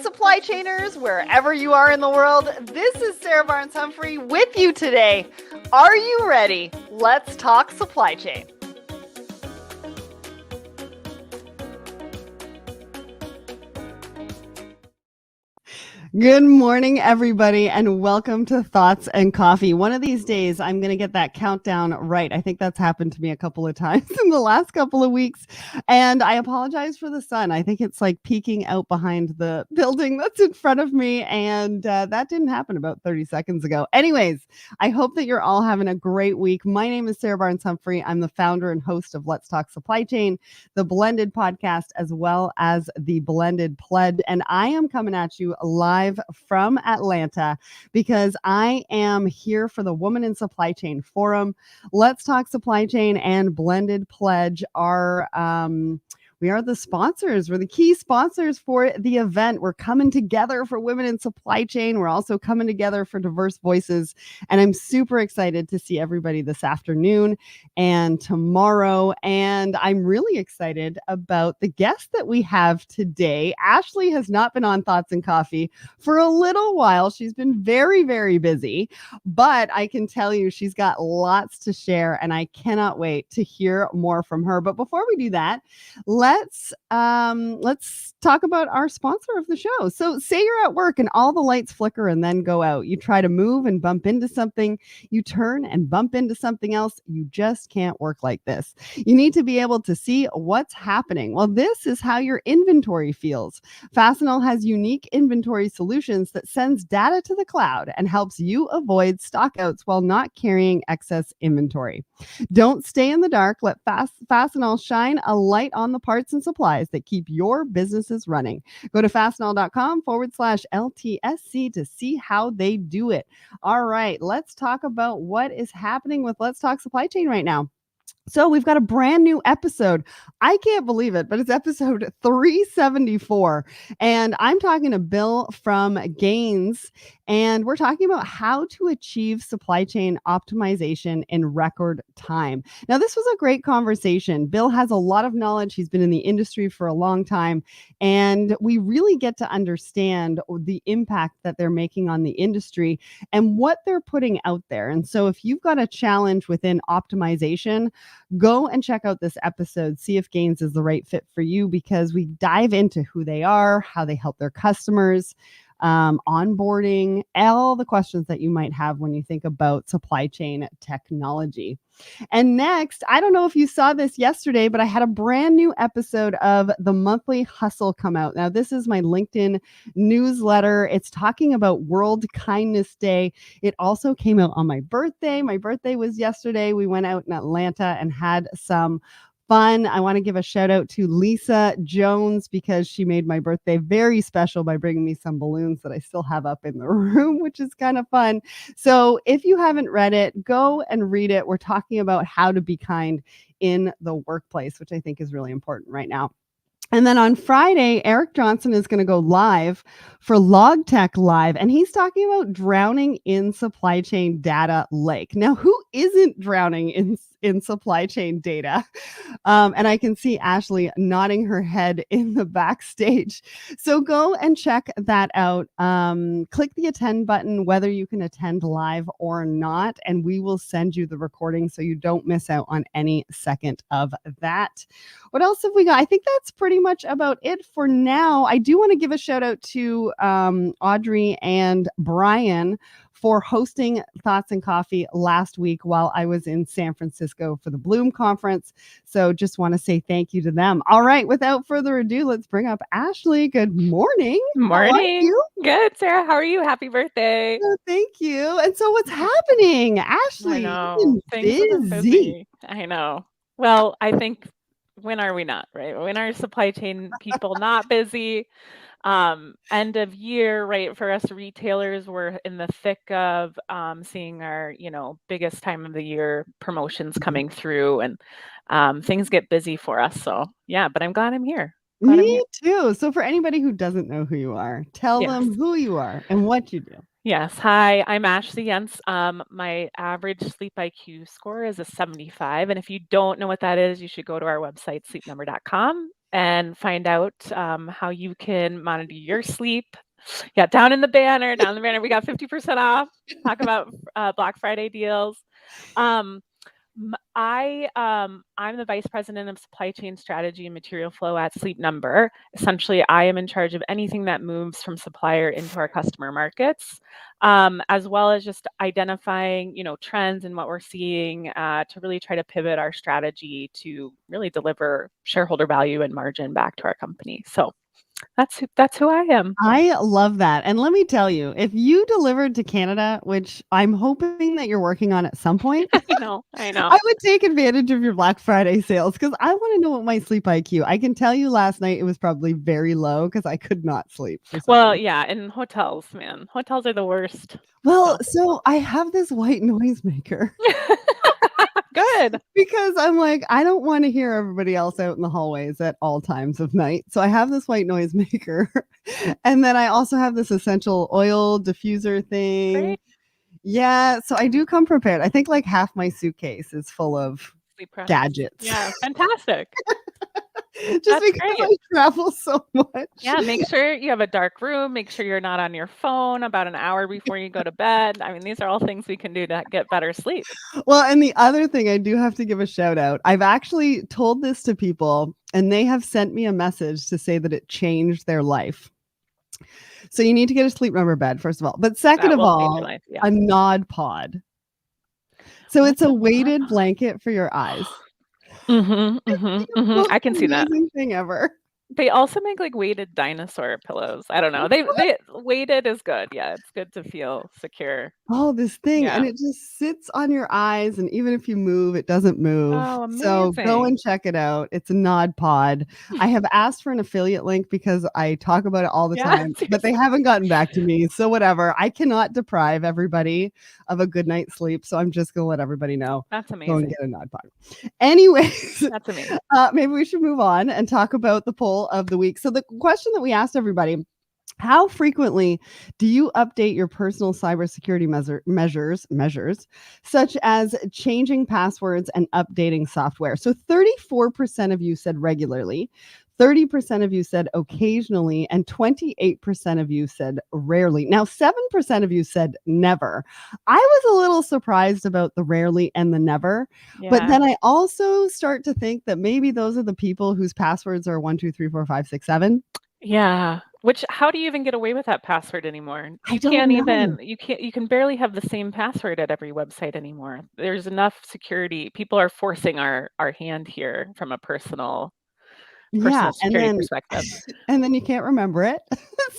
supply chainers, wherever you are in the world. This is Sarah Barnes-Humphrey with you today. Are you ready? Let's talk supply chain. Good morning, everybody, and welcome to Thoughts and Coffee. One of these days, I'm going to get that countdown right. I think that's happened to me a couple of times in the last couple of weeks, and I apologize for the sun. I think it's like peeking out behind the building that's in front of me, and that didn't happen about 30 seconds ago. Anyways, I hope that you're all having a great week. My name is Sarah Barnes-Humphrey. I'm the founder and host of Let's Talk Supply Chain, the Blended podcast, as well as the Blended Pledge, and I am coming at you live from Atlanta because I am here for the Woman in Supply Chain Forum. Let's Talk Supply Chain and Blended Pledge are we are the sponsors. We're the key sponsors for the event. We're coming together for women in supply chain. We're also coming together for diverse voices. And I'm super excited to see everybody this afternoon and tomorrow. And I'm really excited about the guest that we have today. Ashley has not been on Thoughts and Coffee for a little while. She's been very, very busy, but I can tell you she's got lots to share and I cannot wait to hear more from her. But before we do that, let's talk about our sponsor of the show. So say you're at work and all the lights flicker and then go out. You try to move and bump into something. You turn and bump into something else. You just can't work like this. You need to be able to see what's happening. Well, this is how your inventory feels. Fastenal has unique inventory solutions that sends data to the cloud and helps you avoid stockouts while not carrying excess inventory. Don't stay in the dark. Let Fastenal shine a light on the parts and supplies that keep your businesses running. Go to fastenal.com/LTSC to see how they do it. All right, let's talk about what is happening with Let's Talk Supply Chain right now. So we've got a brand new episode. I can't believe it, but it's episode 374. And I'm talking to Bill from Gaines, and we're talking about how to achieve supply chain optimization in record time. Now, this was a great conversation. Bill has a lot of knowledge. He's been in the industry for a long time, and we really get to understand the impact that they're making on the industry and what they're putting out there. And so if you've got a challenge within optimization, go and check out this episode. See if Gaines is the right fit for you, because we dive into who they are, how they help their customers, onboarding, all the questions that you might have when you think about supply chain technology. And next, I don't know if you saw this yesterday, but I had a brand new episode of the Monthly Hustle come out. Now, this is my LinkedIn newsletter. It's talking about World Kindness Day. It also came out on my birthday. My birthday was yesterday. We went out in Atlanta and had some fun. I want to give a shout out to Lisa Jones because she made my birthday very special by bringing me some balloons that I still have up in the room, which is kind of fun. So if you haven't read it, go and read it. We're talking about how to be kind in the workplace, which I think is really important right now. And then on Friday, Eric Johnson is going to go live for LogTech Live, and he's talking about drowning in supply chain data lake. Now, who isn't drowning in supply chain data? And I can see Ashley nodding her head in the backstage. So go and check that out. Click the attend button, whether you can attend live or not, and we will send you the recording so you don't miss out on any second of that. What else have we got? I think that's pretty much about it for now. I do want to give a shout out to Audrey and Brian for hosting Thoughts and Coffee last week while I was in San Francisco for the Bloom conference. So just want to say thank you to them. All right, without further ado, let's bring up Ashley. Good morning. Morning. Good, Sarah. How are you? Happy birthday. Oh, thank you. And so what's happening? Ashley, I know. Things Things have been busy. busy. I know. Well, I think when are we not, right? When are supply chain people not busy? End of year, right? For us retailers, we're in the thick of seeing our, biggest time of the year promotions coming through, and things get busy for us. So yeah, but I'm glad I'm here. Me too. So for anybody who doesn't know who you are, tell Yes. them who you are and what you do. Yes. Hi, I'm Ashley Yentz. My average sleep IQ score is a 75. And if you don't know what that is, you should go to our website, sleepnumber.com, and find out how you can monitor your sleep. Yeah, down in the banner, we got 50% off. Talk about Black Friday deals. Um, I'm the vice president of supply chain strategy and material flow at Sleep Number. Essentially, I am in charge of anything that moves from supplier into our customer markets, as well as just identifying, trends and what we're seeing to really try to pivot our strategy to really deliver shareholder value and margin back to our company. So that's who I am. I love that. And let me tell you, if you delivered to Canada, which I'm hoping that you're working on at some point, I know. I would take advantage of your Black Friday sales because I want to know what my sleep IQ. I can tell you last night it was probably very low because I could not sleep for some Well, reason. yeah, and hotels, man. Hotels are the worst. Well, so I have this white noise maker. Good. Because I'm like, I don't want to hear everybody else out in the hallways at all times of night. So I have this white noise maker. And then I also have this essential oil diffuser thing. Great. Yeah. So I do come prepared. I think like half my suitcase is full of Sleep products. gadgets. Yeah, fantastic. Just That's because great. I travel so much. Yeah, make sure you have a dark room. Make sure you're not on your phone about an hour before you go to bed. I mean, these are all things we can do to get better sleep. Well, and the other thing I do have to give a shout out. I've actually told this to people and they have sent me a message to say that it changed their life. So you need to get a Sleep Number bed, first of all. But second of all, a Nod Pod. So it's a weighted blanket for your eyes. I can see that. Amazing thing ever. They also make like weighted dinosaur pillows. I don't know. They weighted is good. Yeah, it's good to feel secure. Oh, this thing. Yeah. And it just sits on your eyes. And even if you move, it doesn't move. Oh, so go and check it out. It's a Nod Pod. I have asked for an affiliate link because I talk about it all the time, but they haven't gotten back to me. So whatever. I cannot deprive everybody of a good night's sleep. So I'm just going to let everybody know. That's amazing. Go and get a Nod Pod. Anyways, that's amazing. Maybe we should move on and talk about the poll of the week. So the question that we asked everybody, how frequently do you update your personal cybersecurity measures, such as changing passwords and updating software? So 34% of you said regularly, 30% of you said occasionally, and 28% of you said rarely. Now, 7% of you said never. I was a little surprised about the rarely and the never, but then I also start to think that maybe those are the people whose passwords are 1, 2, 3, 4, 5, 6, 7. Yeah. How do you even get away with that password anymore? You can barely have the same password at every website anymore. There's enough security. People are forcing our hand here from a personal security perspective. And then you can't remember it.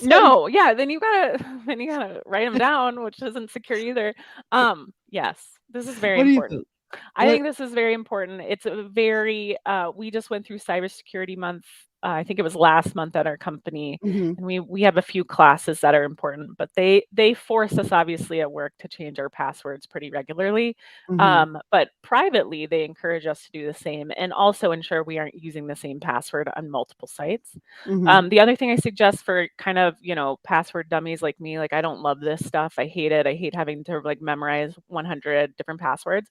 No, yeah, then you gotta write them down, which isn't secure either. Yes, this is very important. I think this is very important. It's a very we just went through Cybersecurity Month. I think it was last month at our company, and we have a few classes that are important, but they force us obviously at work to change our passwords pretty regularly. But privately, they encourage us to do the same and also ensure we aren't using the same password on multiple sites. The other thing I suggest for kind of, password dummies like me, like I don't love this stuff. I hate it. I hate having to like memorize 100 different passwords.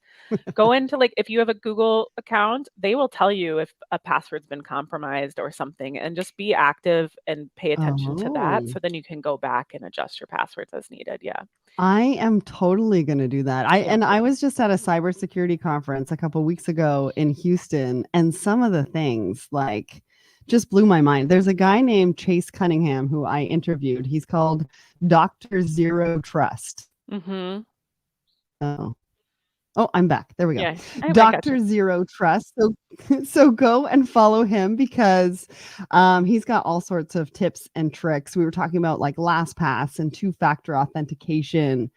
Go into if you have a Google account, they will tell you if a password's been compromised or something, and just be active and pay attention to that. So then you can go back and adjust your passwords as needed. Yeah. I am totally going to do that. I was just at a cybersecurity conference a couple weeks ago in Houston, and some of the things just blew my mind. There's a guy named Chase Cunningham who I interviewed. He's called Dr. Zero Trust. Oh, I'm back. There we go. Yeah, Dr. Zero Trust. So go and follow him because he's got all sorts of tips and tricks. We were talking about LastPass and two-factor authentication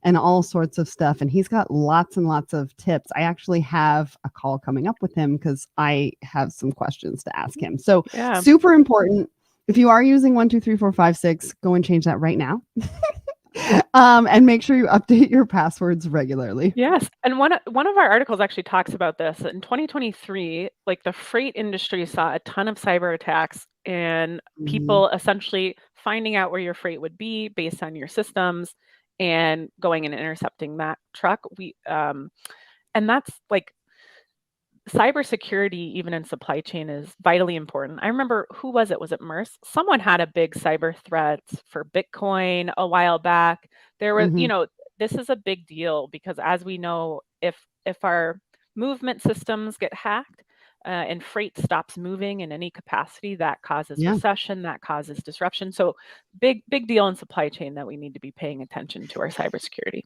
and all sorts of stuff. And he's got lots and lots of tips. I actually have a call coming up with him because I have some questions to ask him. So super important. If you are using 1, 2, 3, 4, 5, 6, go and change that right now. And make sure you update your passwords regularly. Yes. And one of our articles actually talks about this. In 2023, the freight industry saw a ton of cyber attacks and people essentially finding out where your freight would be based on your systems and going and intercepting that truck. And that's cybersecurity, even in supply chain, is vitally important. I remember, who was it? Was it Merce? Someone had a big cyber threat for Bitcoin a while back. There was, Mhm. this is a big deal because, as we know, if our movement systems get hacked, and freight stops moving in any capacity, that causes Yeah. recession, that causes disruption. So big deal in supply chain that we need to be paying attention to our cybersecurity.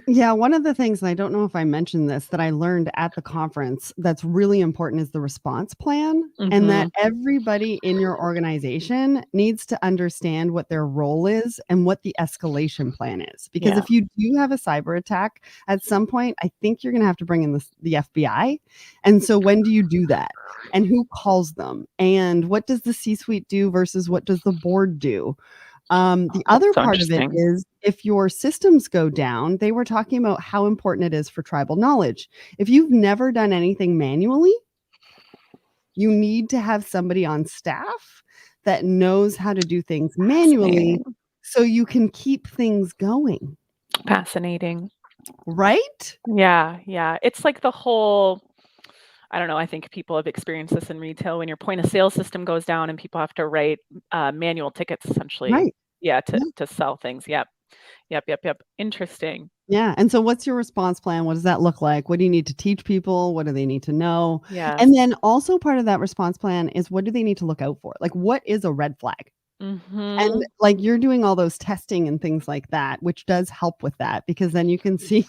Yeah, one of the things, and I don't know if I mentioned this, that I learned at the conference that's really important is the response plan, and that everybody in your organization needs to understand what their role is and what the escalation plan is. Because Yeah. if you do have a cyber attack at some point, I think you're going to have to bring in the FBI. And so when do you do that? And who calls them? And what does the C-suite do versus what does the board do? The other So part of it interesting. is if your systems go down, they were talking about how important it is for tribal knowledge. If you've never done anything manually, you need to have somebody on staff that knows how to do things manually Fascinating. so you can keep things going, Fascinating. right? Yeah. It's like the whole, I don't know, I think people have experienced this in retail when your point of sale system goes down and people have to write manual tickets, essentially. Right. Yeah, Yeah. to sell things. Yep. Interesting. Yeah. And so what's your response plan? What does that look like? What do you need to teach people? What do they need to know? Yes. And then also part of that response plan is what do they need to look out for? Like what is a red flag? And like you're doing all those testing and things like that, which does help with that because then you can see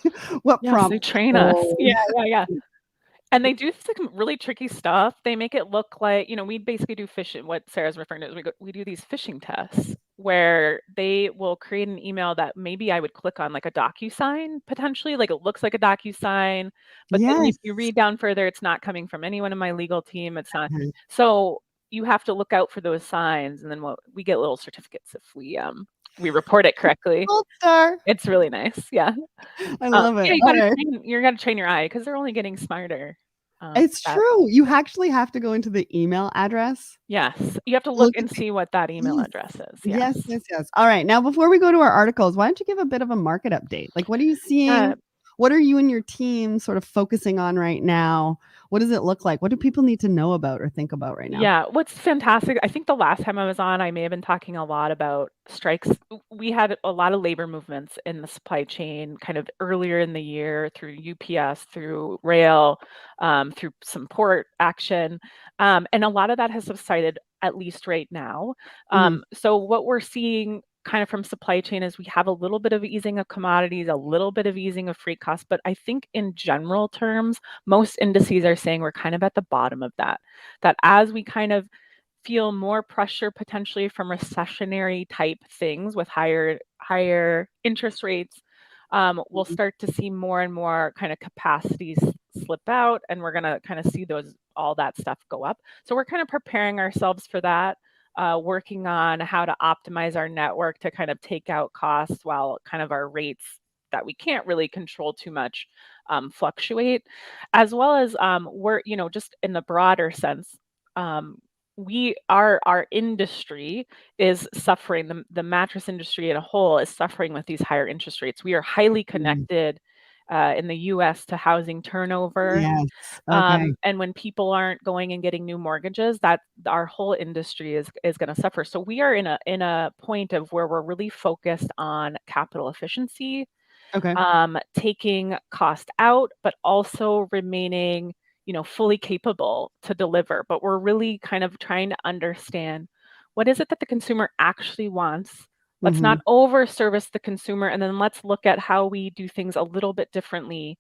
what Yes, they prompts train us. people. Yeah. And they do some really tricky stuff. They make it look like, we basically do phishing. What Sarah's referring to is we do these phishing tests where they will create an email that maybe I would click on, like a DocuSign potentially, like it looks like a DocuSign, but then Yes. if you read down further, it's not coming from anyone in my legal team. It's not. Mhm. So you have to look out for those signs, and then we get little certificates if we report it correctly. Gold star. It's really nice. Yeah. I love Yeah, it. Okay. you gotta train your eye because they're only getting smarter. It's That true. You actually have to go into the email address. Yes, you have to look Look at and the see what that email yes. address is. Yes, Yes. yes, yes. All right. Now, before we go to our articles, why don't you give a bit of a market update? Like, what are you seeing? Uh, What are you and your team sort of focusing on right now? What does it look like? What do people need to know about or think about right now? yeah, what's fantastic, I think the last time I was on, I may have been talking a lot about strikes. We had a lot of labor movements in the supply chain kind of earlier in the year through UPS, through rail, through some port action. And a lot of that has subsided, at least right now. Mhm. So what we're seeing kind of from supply chain is we have a little bit of easing of commodities, a little bit of easing of freight costs, but I think in general terms, most indices are saying we're kind of at the bottom of that as we kind of feel more pressure potentially from recessionary type things with higher interest rates, we'll Mhm. start to see more and more kind of capacities slip out, and we're going to kind of see all that stuff go up. So we're kind of preparing ourselves for that, working on how to optimize our network to kind of take out costs while kind of our rates that we can't really control too much fluctuate, as well as we're, just in the broader sense, our industry is suffering. The mattress industry in a whole is suffering with these higher interest rates. We are highly Mhm. connected in the U.S. to housing turnover. Yes. Okay. And when people aren't going and getting new mortgages, that our whole industry is going to suffer. So we are in a point of where we're really focused on capital efficiency, Okay. taking cost out, but also remaining, fully capable to deliver. But we're really kind of trying to understand what is it that the consumer actually wants. Let's not Mhm. over service the consumer, and then let's look at how we do things a little bit differently,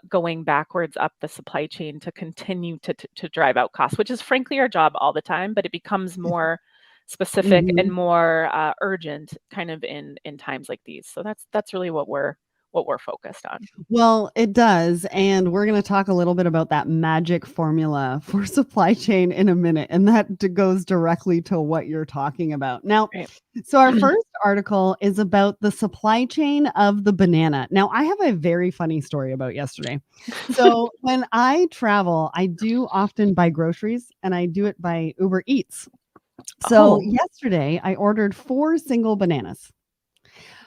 going backwards up the supply chain to continue to drive out costs, which is frankly our job all the time, but it becomes more specific and Mhm. more urgent kind of in times like these. So that's really what we're focused on. Well, it does, and we're gonna talk a little bit about that magic formula for supply chain in a minute, and that goes directly to what you're talking about. Now, Right. so our first article is about the supply chain of the banana. Now, I have a very funny story about yesterday. So, when I travel, I do often buy groceries, and I do it by Uber Eats. So, Oh, yesterday, I ordered 4 single bananas.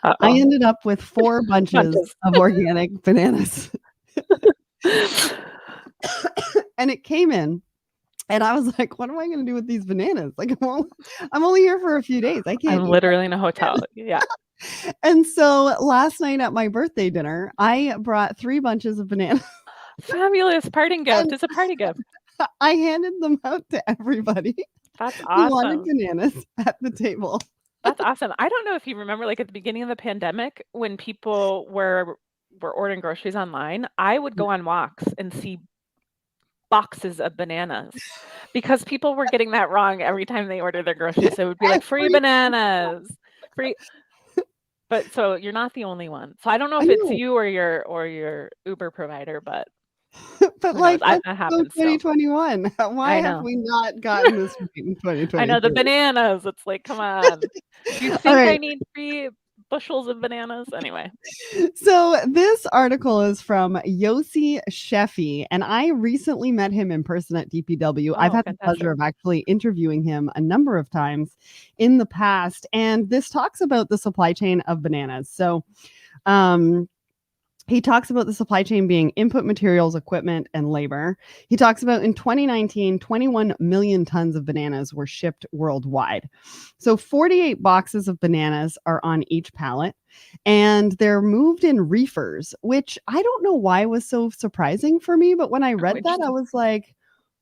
I uh-oh. ended up with 4 bunches Bunches. of organic bananas. and it came in. And I was like, what am I going to do with these bananas? Like, I'm only here for a few days. I can't I'm eat literally in a hotel. Yeah. And so last night at my birthday dinner, I brought 3 bunches of bananas Fabulous parting gift. and It's a party gift. I handed them out to everybody That's who wanted awesome. bananas at the table. That's awesome. I don't know if you remember, like at the beginning of the pandemic, when people were ordering groceries online, I would go on walks and see boxes of bananas because people were getting that wrong every time they ordered their groceries. So it would be like free bananas, free. But so you're not the only one. So I don't know I if it's know, you or your Uber provider, but but who knows? like, let's That go happens still. 2021. Why I have know. we not gotten this right in I know the 2023? bananas. It's like, come on. Do you All think I right. need 3 bushels of bananas? Anyway. So this article is from Yossi Sheffy, and I recently met him in person at DPW. I've Oh, had the pleasure fantastic. of actually interviewing him a number of times in the past, and this talks about the supply chain of bananas. So, um, he talks about the supply chain being input materials, equipment, and labor. He talks about in 2019, 21 million tons of bananas were shipped worldwide. So 48 boxes of bananas are on each pallet, and they're moved in reefers, which I don't know why was so surprising for me. But when I Oh, read that, I interesting. was like,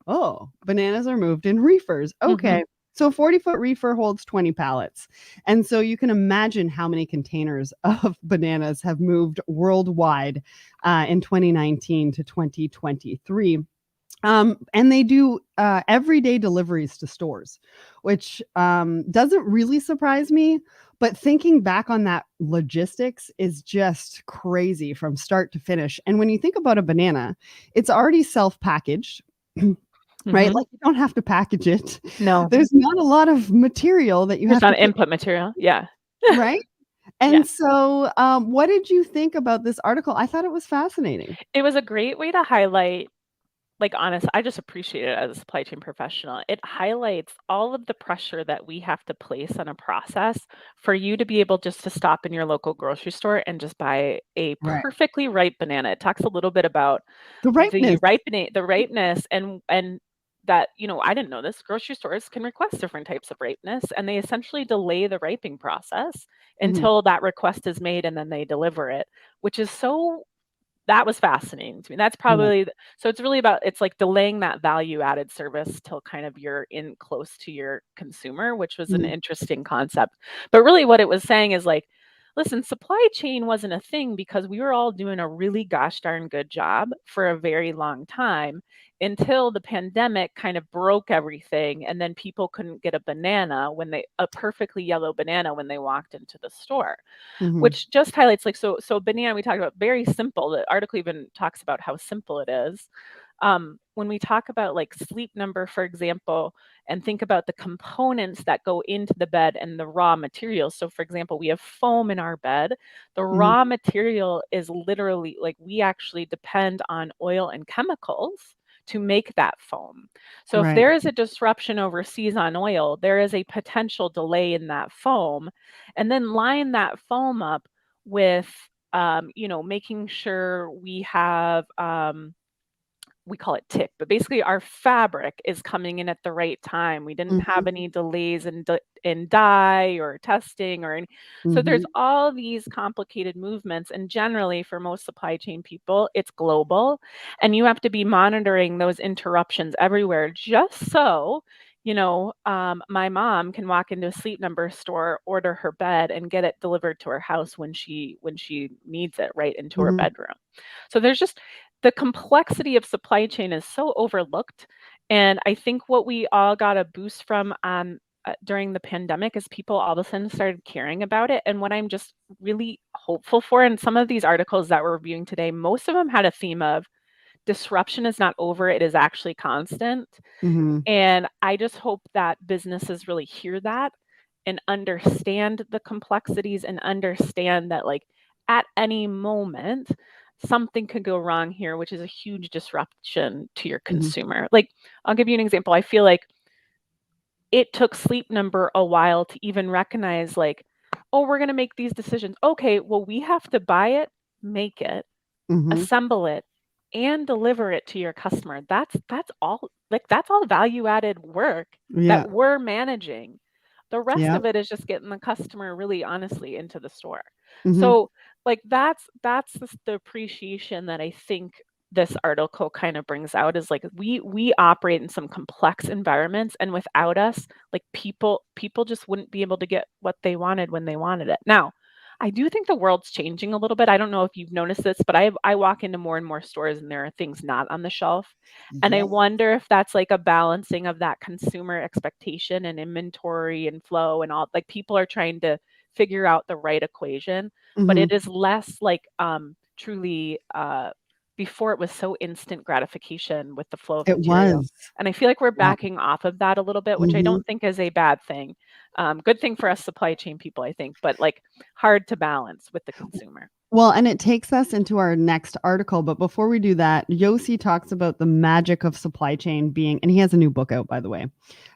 oh, bananas are moved in reefers. Mhm. Okay. So a 40-foot reefer holds 20 pallets. And so you can imagine how many containers of bananas have moved worldwide in 2019 to 2023. And they do everyday deliveries to stores, which doesn't really surprise me. But thinking back on that logistics is just crazy from start to finish. And when you think about a banana, it's already self-packaged. Right? Mhm. Like, you don't have to package it. No. There's not a lot of material that you There's have to not put, input material. Yeah. right? Yeah. And so, what did you think about this article? I thought it was fascinating. It was a great way to highlight, like, honest, I just appreciate it as a supply chain professional. It highlights all of the pressure that we have to place on a process for you to be able just to stop in your local grocery store and just buy a Right. perfectly ripe banana. It talks a little bit about The ripeness. the ripeness and that, I didn't know this. Grocery stores can request different types of ripeness, and they essentially delay the ripening process Mhm, until that request is made and then they deliver it, which is that was fascinating to me. That's yeah, probably so it's really about it's like delaying that value added service till kind of you're in close to your consumer, which was an mhm, interesting concept. But really what it was saying is like, listen, supply chain wasn't a thing because we were all doing a really gosh darn good job for a very long time until the pandemic kind of broke everything and then people couldn't get a perfectly yellow banana when they walked into the store, mhm, which just highlights like so banana we talked about very simple. The article even talks about how simple it is. When we talk about like sleep number, for example, and think about the components that go into the bed and the raw materials. So, for example, we have foam in our bed. The mhm, raw material is literally like we actually depend on oil and chemicals to make that foam. So, if right. there is a disruption overseas on oil, there is a potential delay in that foam. And then line that foam up with, making sure we have, we call it tick, but basically our fabric is coming in at the right time. We didn't Mhm, have any delays in dye or testing or any. So there's mhm, all these complicated movements, and generally for most supply chain people, it's global, and you have to be monitoring those interruptions everywhere, just so. My mom can walk into a Sleep Number store, order her bed, and get it delivered to her house when she needs it, right into her mhm, bedroom. So there's just the complexity of supply chain is so overlooked. And I think what we all got a boost from during the pandemic is people all of a sudden started caring about it. And what I'm just really hopeful for, and some of these articles that we're reviewing today, most of them had a theme of disruption is not over, it is actually constant. mhm, And I just hope that businesses really hear that and understand the complexities and understand that, like, at any moment, something could go wrong here, which is a huge disruption to your mhm, consumer. Like, I'll give you an example. I feel like it took Sleep Number a while to even recognize, like, oh, we're going to make these decisions. Okay, well, we have to buy it, make it, mhm, assemble it, and deliver it to your customer. That's all value added work Yeah. that we're managing. The rest Yeah. of it is just getting the customer really honestly into the store. Mhm. So like that's the appreciation that I think this article kind of brings out is like we operate in some complex environments, and without us, like people just wouldn't be able to get what they wanted when they wanted it. Now, I do think the world's changing a little bit. I don't know if you've noticed this, but I walk into more and more stores and there are things not on the shelf. And I Yeah. wonder if that's like a balancing of that consumer expectation and inventory and flow and all. Like people are trying to figure out the right equation, but Mhm. it is less like truly before it was so instant gratification with the flow of It material. was. And I feel like we're Yeah. backing off of that a little bit, which I Mhm. don't think is a bad thing. Good thing for us supply chain people, I think, but like hard to balance with the consumer. Well, and it takes us into our next article. But before we do that, Yossi talks about the magic of supply chain being, and he has a new book out, by the way,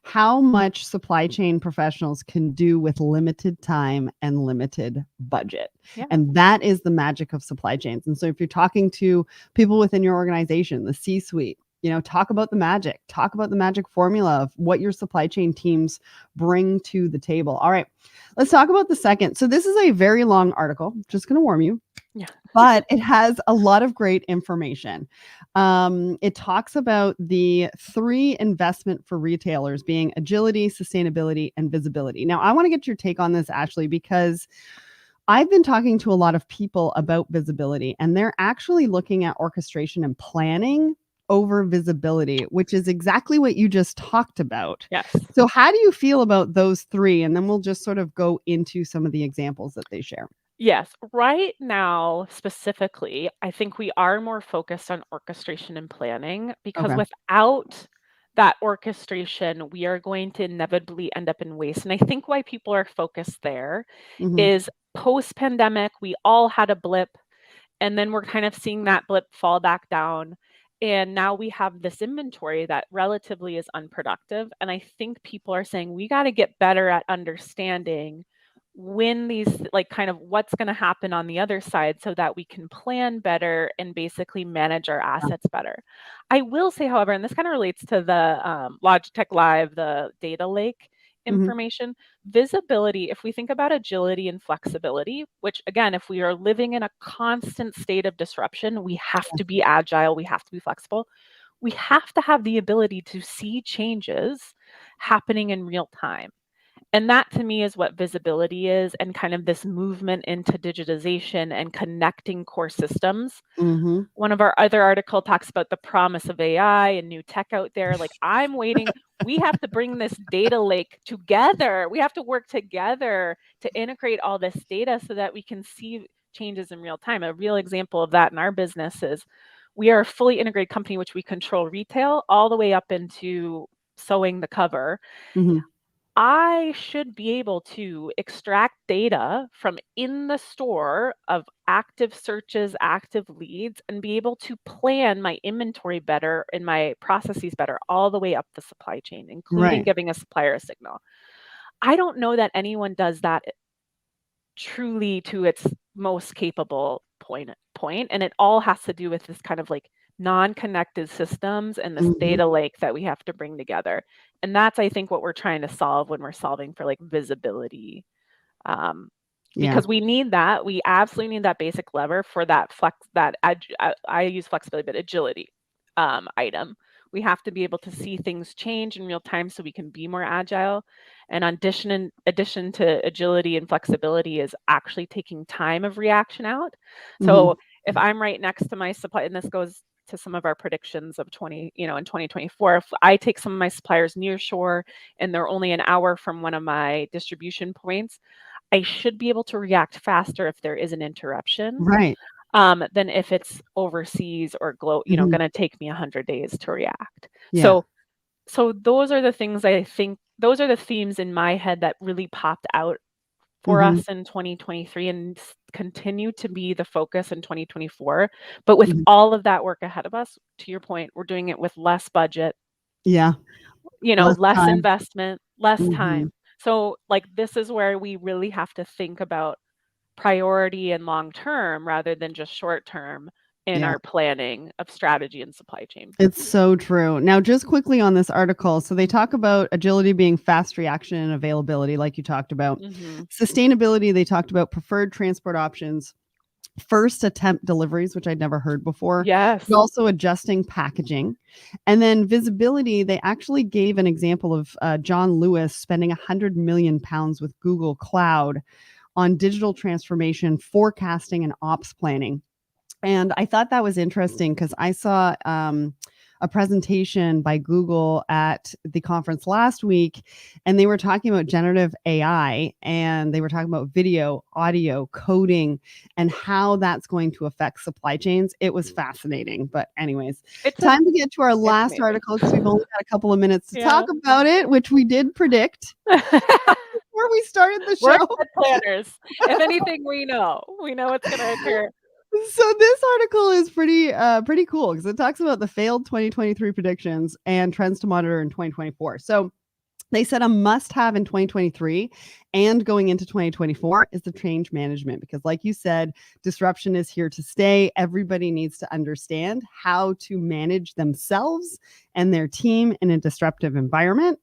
how much supply chain professionals can do with limited time and limited budget. Yeah. And that is the magic of supply chains. And so if you're talking to people within your organization, the C suite, talk about the magic formula of what your supply chain teams bring to the table. All right, let's talk about the second. So this is a very long article, just going to warn you. Yeah. But it has a lot of great information. It talks about the 3 investment for retailers being agility, sustainability, and visibility. Now, I want to get your take on this, Ashley, because I've been talking to a lot of people about visibility, and they're actually looking at orchestration and planning over visibility, which is exactly what you just talked about. Yes. So how do you feel about those 3? And then we'll just sort of go into some of the examples that they share. Yes. Right now, specifically, I think we are more focused on orchestration and planning because Okay. without that orchestration, we are going to inevitably end up in waste. And I think why people are focused there Mhm. is post pandemic, we all had a blip, and then we're kind of seeing that blip fall back down. And now we have this inventory that relatively is unproductive. And I think people are saying we got to get better at understanding when these, like, kind of what's going to happen on the other side so that we can plan better and basically manage our Yeah. assets better. I will say, however, and this kind of relates to the Logitech Live, the data lake Mhm. information, visibility, if we think about agility and flexibility, which again, if we are living in a constant state of disruption, we have to be agile, we have to be flexible. We have to have the ability to see changes happening in real time. And that to me is what visibility is, and kind of this movement into digitization and connecting core systems. Mhm. One of our other article talks about the promise of AI and new tech out there. Like I'm waiting, we have to bring this data lake together. We have to work together to integrate all this data so that we can see changes in real time. A real example of that in our business is we are a fully integrated company, which we control retail all the way up into sewing the cover. Mhm. I should be able to extract data from in the store of active searches, active leads, and be able to plan my inventory better and my processes better all the way up the supply chain, including Right. giving a supplier a signal. I don't know that anyone does that truly to its most capable point, and it all has to do with this kind of like non-connected systems and this Mhm. data lake that we have to bring together. And that's, I think, what we're trying to solve when we're solving for like visibility. um, Yeah. because we need that, we absolutely need that basic lever for that I use flexibility, but agility item. We have to be able to see things change in real time so we can be more agile. And in addition to agility and flexibility is actually taking time of reaction out. Mhm. So if I'm right next to my supply, and this goes to some of our predictions of in 2024, if I take some of my suppliers near shore and they're only an hour from one of my distribution points, I should be able to react faster if there is an interruption, Right. than if it's overseas or Mhm. going to take me 100 days to react. Yeah. So those are the things, I think those are the themes in my head that really popped out for Mhm. us in 2023 and continue to be the focus in 2024. But with Mhm. all of that work ahead of us, to your point, we're doing it with less budget, Yeah. Less less time. investment, less Mhm. time. So like this is where we really have to think about priority and long term rather than just short term in Yeah. our planning of strategy and supply chain. It's so true. Now, just quickly on this article. So they talk about agility being fast reaction and availability, like you talked about. Mm-hmm. Sustainability, they talked about preferred transport options, first attempt deliveries, which I'd never heard before, Yes. but also adjusting packaging. And then visibility, they actually gave an example of John Lewis spending 100 million pounds with Google Cloud on digital transformation, forecasting, and ops planning. And I thought that was interesting because I saw a presentation by Google at the conference last week, and they were talking about generative AI, and they were talking about video, audio, coding, and how that's going to affect supply chains. It was fascinating. But anyways, time to get to our last amazing. article because we've only got a couple of minutes to Yeah. talk about it, which we did predict before we started the We're show. good planners. If anything, we know what's going to occur. So this article is pretty cool because it talks about the failed 2023 predictions and trends to monitor in 2024. So they said a must-have in 2023 and going into 2024 is the change management because, like you said, disruption is here to stay. Everybody needs to understand how to manage themselves and their team in a disruptive environment.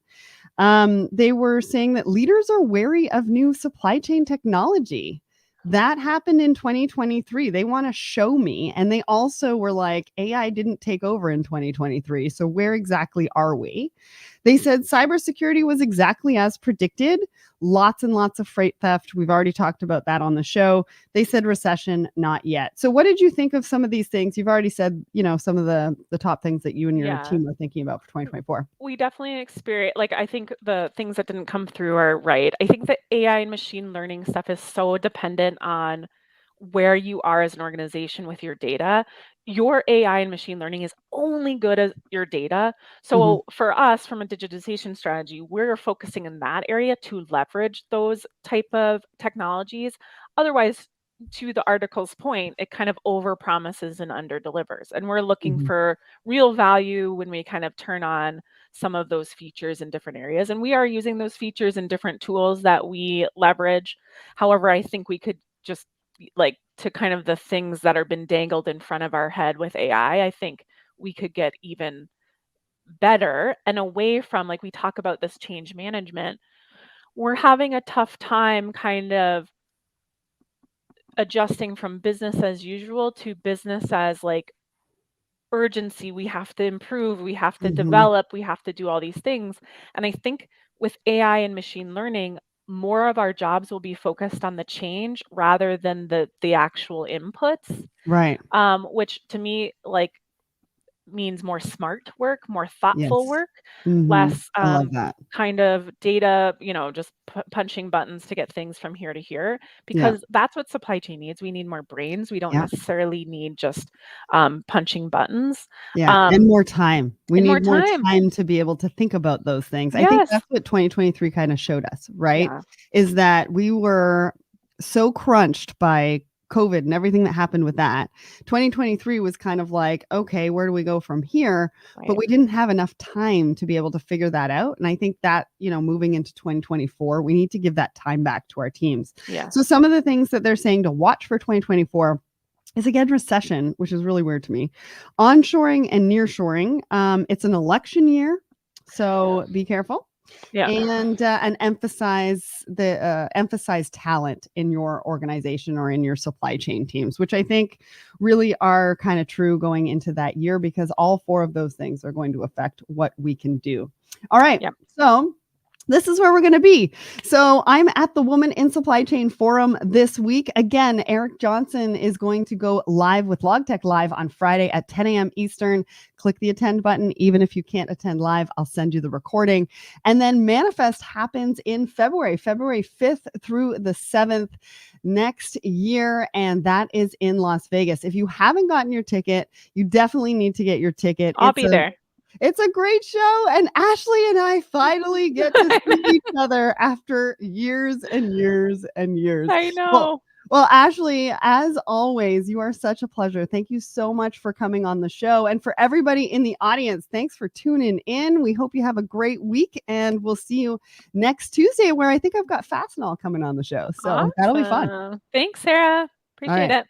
They were saying that leaders are wary of new supply chain technology. That happened in 2023. They want to show me. And they also were like, AI didn't take over in 2023. So where exactly are we? They said cybersecurity was exactly as predicted. Lots and lots of freight theft. We've already talked about that on the show. They said recession, not yet. So what did you think of some of these things? You've already said, some of the top things that you and your team are thinking about for 2024. We definitely experience, I think the things that didn't come through are right. I think the AI and machine learning stuff is so dependent on where you are as an organization with your data. Your AI and machine learning is only good as your data. So for us, from a digitization strategy, we're focusing in that area to leverage those type of technologies. Otherwise, to the article's point, it kind of over promises and under delivers. And we're looking for real value when we kind of turn on some of those features in different areas. And we are using those features in different tools that we leverage. However, I think we could just to kind of the things that are been dangled in front of our head with AI, I think we could get even better and away from, we talk about this change management. We're having a tough time kind of adjusting from business as usual to business as urgency. We have to improve, we have to develop, we have to do all these things. And I think with AI and machine learning, more of our jobs will be focused on the change rather than the actual inputs. Right. Which to me means more smart work, more thoughtful work, less I love that. kind of data, just punching buttons to get things from here to here, because that's what supply chain needs. We need more brains. We don't necessarily need just punching buttons. And more time. We need more time. time to be able to think about those things. I think that's what 2023 kind of showed us, right? Yeah. Is that we were so crunched by COVID and everything that happened with that. 2023 was kind of like, okay, where do we go from here? Right. But we didn't have enough time to be able to figure that out. And I think that, moving into 2024, we need to give that time back to our teams. Yeah. So some of the things that they're saying to watch for 2024 is, again, recession, which is really weird to me. Onshoring and nearshoring. It's an election year, so be careful. Yeah. And emphasize talent in your organization or in your supply chain teams, which I think really are kind of true going into that year, because all four of those things are going to affect what we can do. All right. Yep. So this is where we're going to be. So I'm at the Woman in Supply Chain Forum this week. Again, Eric Johnson is going to go live with LogTech Live on Friday at 10 a.m. Eastern. Click the attend button. Even if you can't attend live, I'll send you the recording. And then Manifest happens in February 5th through the 7th next year. And that is in Las Vegas. If you haven't gotten your ticket, you definitely need to get your ticket. I'll be there. It's a great show, and Ashley and I finally get to see each other after years and years and years. I know. Well, Ashley, as always, you are such a pleasure. Thank you so much for coming on the show. And for everybody in the audience, thanks for tuning in. We hope you have a great week, and we'll see you next Tuesday, where I think I've got Fastenal coming on the show. So That'll be fun. Thanks, Sarah. Appreciate it.